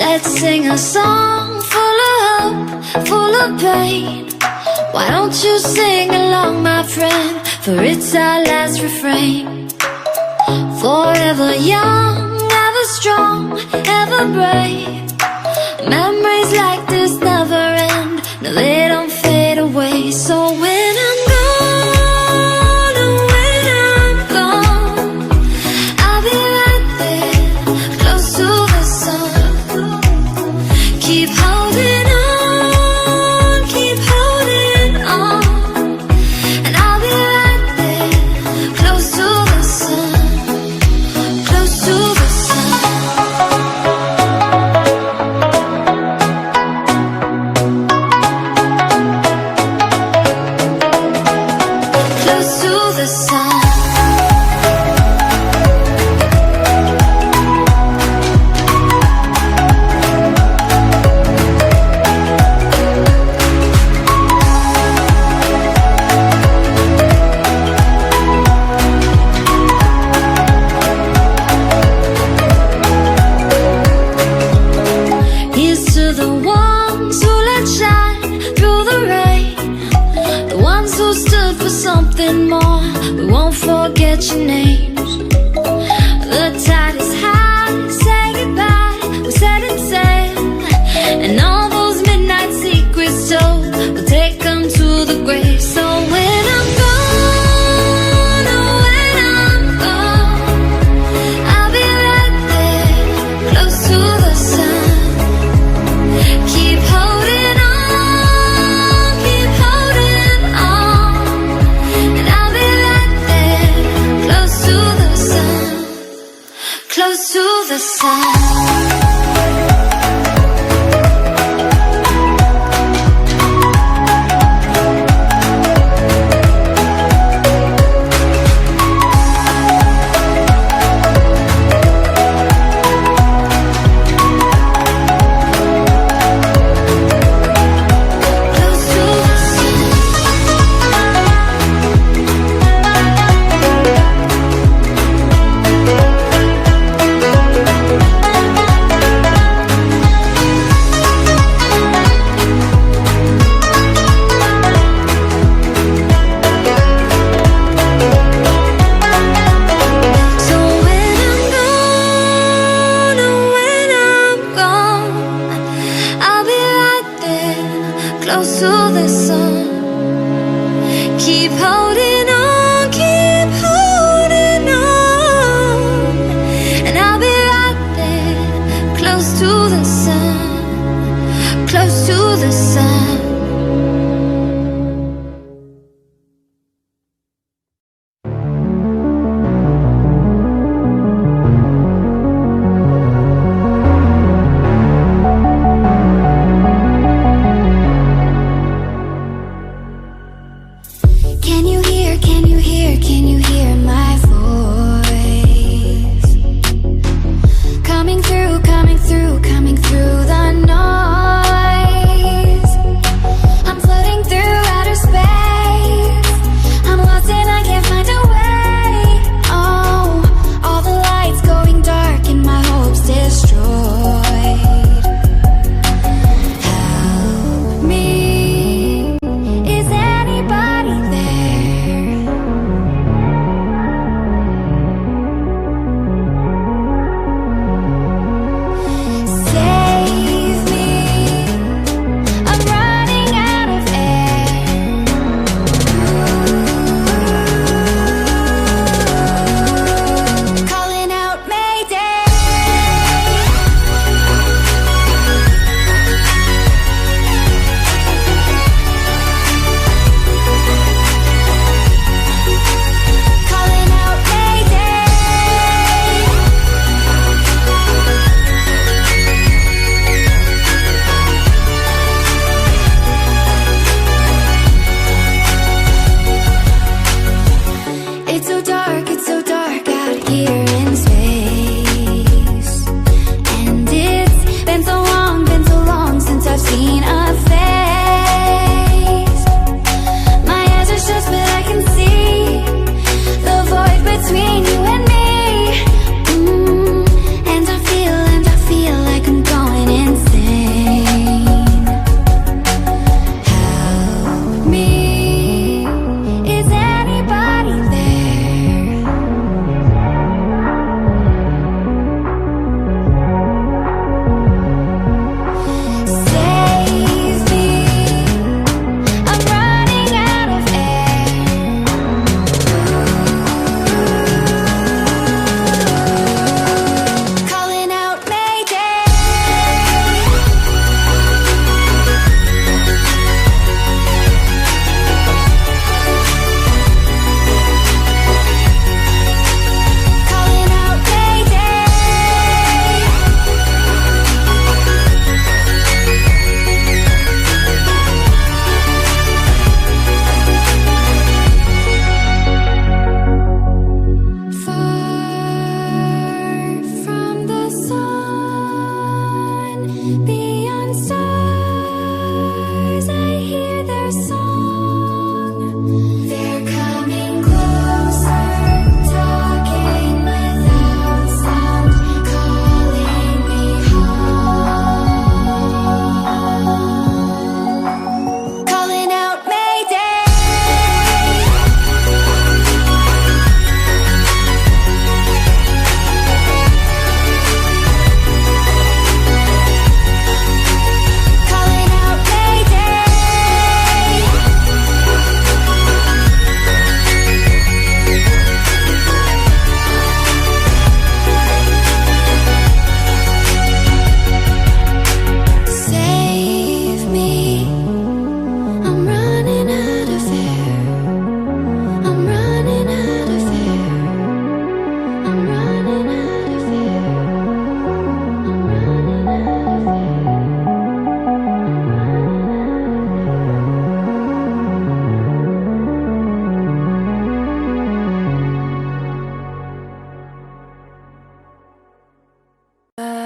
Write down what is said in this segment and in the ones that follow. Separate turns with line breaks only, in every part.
Let's sing a song full of hope, full of pain. Why don't you sing along, my friend? For it's our last refrain. Forever young, ever strong, ever brave. Memories like this never end. No, they don't fade away. So when I'm gone, oh, when I'm gone, I'll be right there, close to the sun. Keep holding on, keep holding on, and I'll be right there, close to the sun, close to the sun. Close to the sun. Here's to the ones who let shine through the rain, the ones who stood for something more. We won't forget your names. The tide is high, say goodbye, we're setting sail, and all those midnight secrets told, we'll take them to the grave. So when I'm gone, oh, when I'm gone, I'll be right there, close to the sun. Keep holding on, and I'll be right there, close to the sun, close to the sun. Close to the sun. Close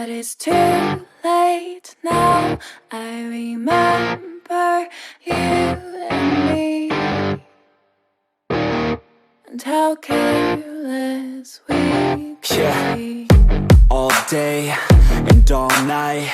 But it's too late now. I remember you and me, and how careless we could be.
All day and all night,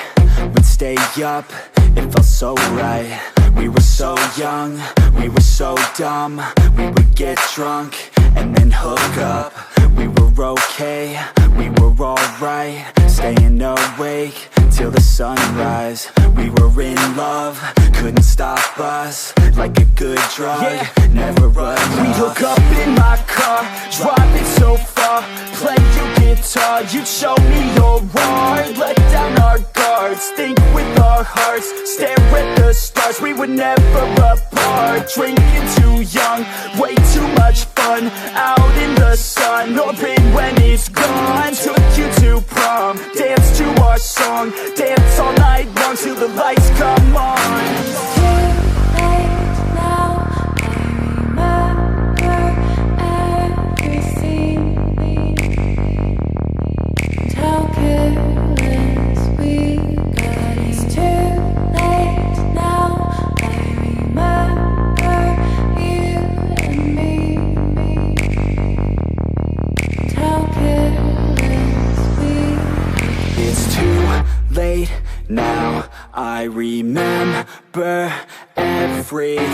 we'd stay up, it felt so right. We were so young, we were so dumb. We would get drunk and then hook up. We were okay, we were alright, staying awake till the sunrise. We were in love, couldn't stop us, like a good drug, never enough.
We hook up in my car, driving so far, play your guitar, you'd show me your art. Let down our guards, think with our hearts, stare at the stars, we were never apart. Drinking too young, way too much fun, out in the sun, or in when it's gone. Took you to prom, dance to our song, dance all night long till the lights come on.
It's too late now. I remember everything, and how careless we got. It's too late now. I remember you and me, and how careless we got.
It's too late now, I remember everything,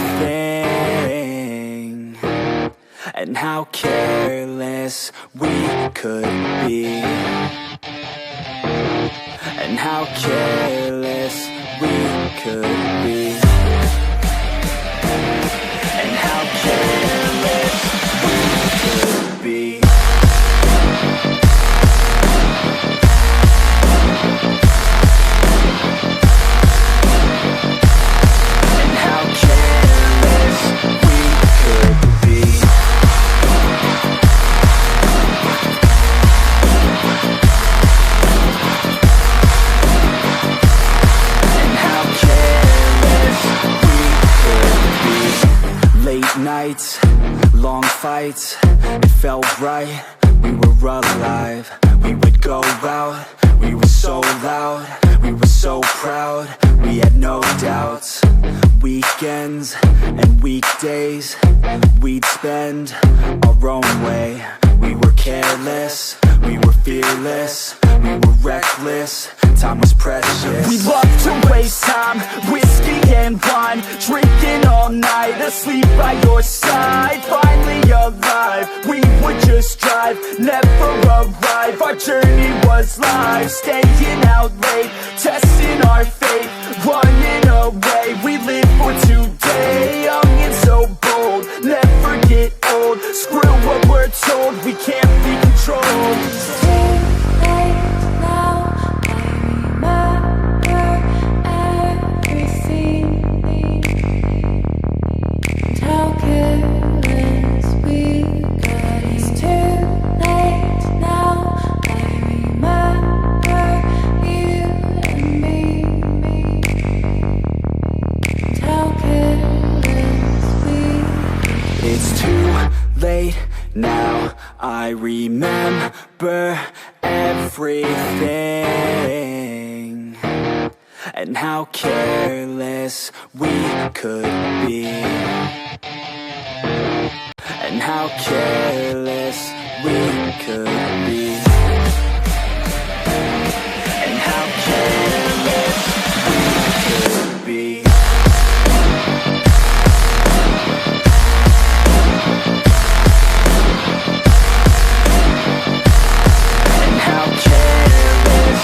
and how careless we could be, and how careless we could be, and how careless we could be. Nights, long fights, it felt right, we were alive. We would go out, we were so loud, we were so proud, we had no doubts. Weekends and weekdays, we'd spend our own way. We were careless, we were fearless, we were reckless, time was precious.
We loved to waste time, whiskey and wine, drinking all night, asleep by your side. Finally alive, we would just drive, never arrive. Our journey was live, staying out late, testing our fate, running away. We live for today, young and so bold, never get old. Screw what we're told, we can't be controlled.
It's too late now. I remember everything, and how careless we got. It's too late now. I remember you and me, and how careless we got.
It's too late now, I remember everything, and how careless we could be, and how careless we could be, and how careless we could be. And how careless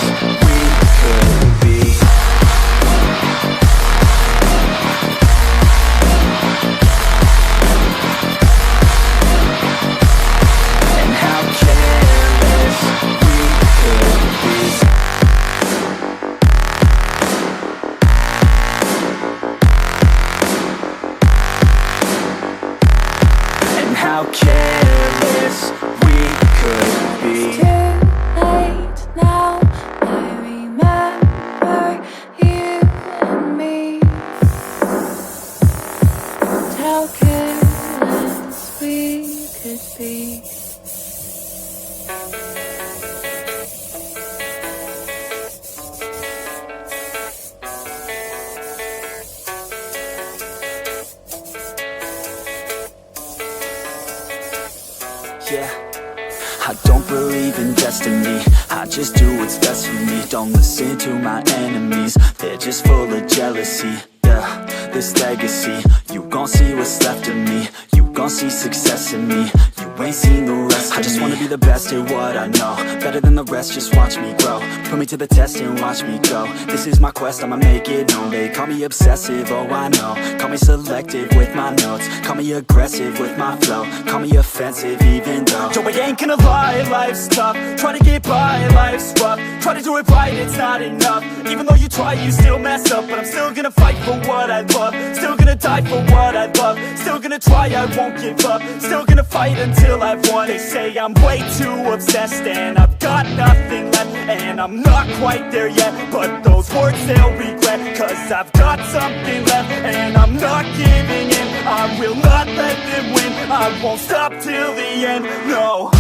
just do what's best for me. Don't listen to my enemies, they're just full of jealousy. Yeah, this legacy, you gon' see what's left of me. You gon' see success in me, you ain't seen the rest of me. I just wanna be the best at what I know, better than the rest, just watch me grow. Put me to the test and watch me go. This is my quest, I'ma make it known. They call me obsessive, oh I know. Call me selective with my notes, call me aggressive with my flow, call me offensive even though
Yo, I ain't gonna lie, life's tough. Try to get by, life's rough. Try to do it right, it's not enough. Even though you try, you still mess up. But I'm still gonna fight for what I love, still gonna die for what I love, still gonna try, I won't give up, still gonna fight until I've won. They say I'm way too obsessed and I've got nothing left, and I'm not quite there yet, but those words they'll regret, cause I've got something left and I'm not giving in. I will not let them win, I won't stop till the end, no.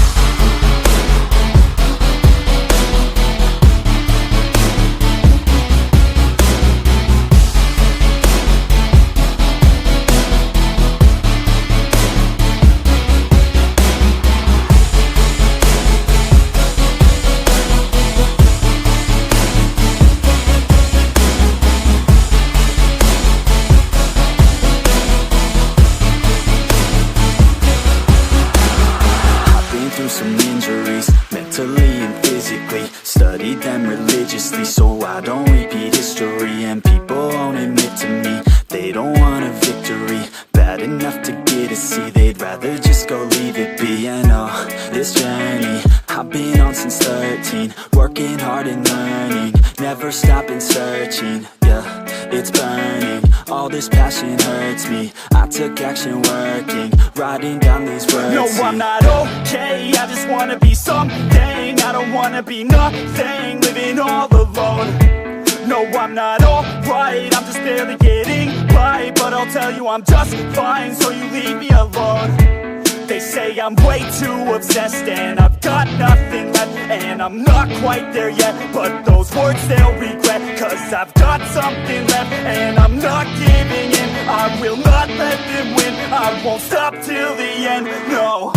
some injuries, mentally and physically. Studied them religiously so I don't repeat history. And people won't admit to me they don't want a victory bad enough to get a C. They'd rather just go leave it be. And oh, this journey I've been on since 13, working hard and learning, never stopping searching. Yeah, it's burning, all this passion hurts me. I took action working, writing down these words.
No, I'm not okay, I just wanna be something. I don't wanna be nothing, living all alone. No, I'm not alright, I'm just barely getting by. But I'll tell you I'm just fine, so you leave me alone. They say I'm way too obsessed and I've got nothing left, and I'm not quite there yet, but those words they'll regret, cause I've got something left and I'm not giving in. I will not let them win, I won't stop till the end, no.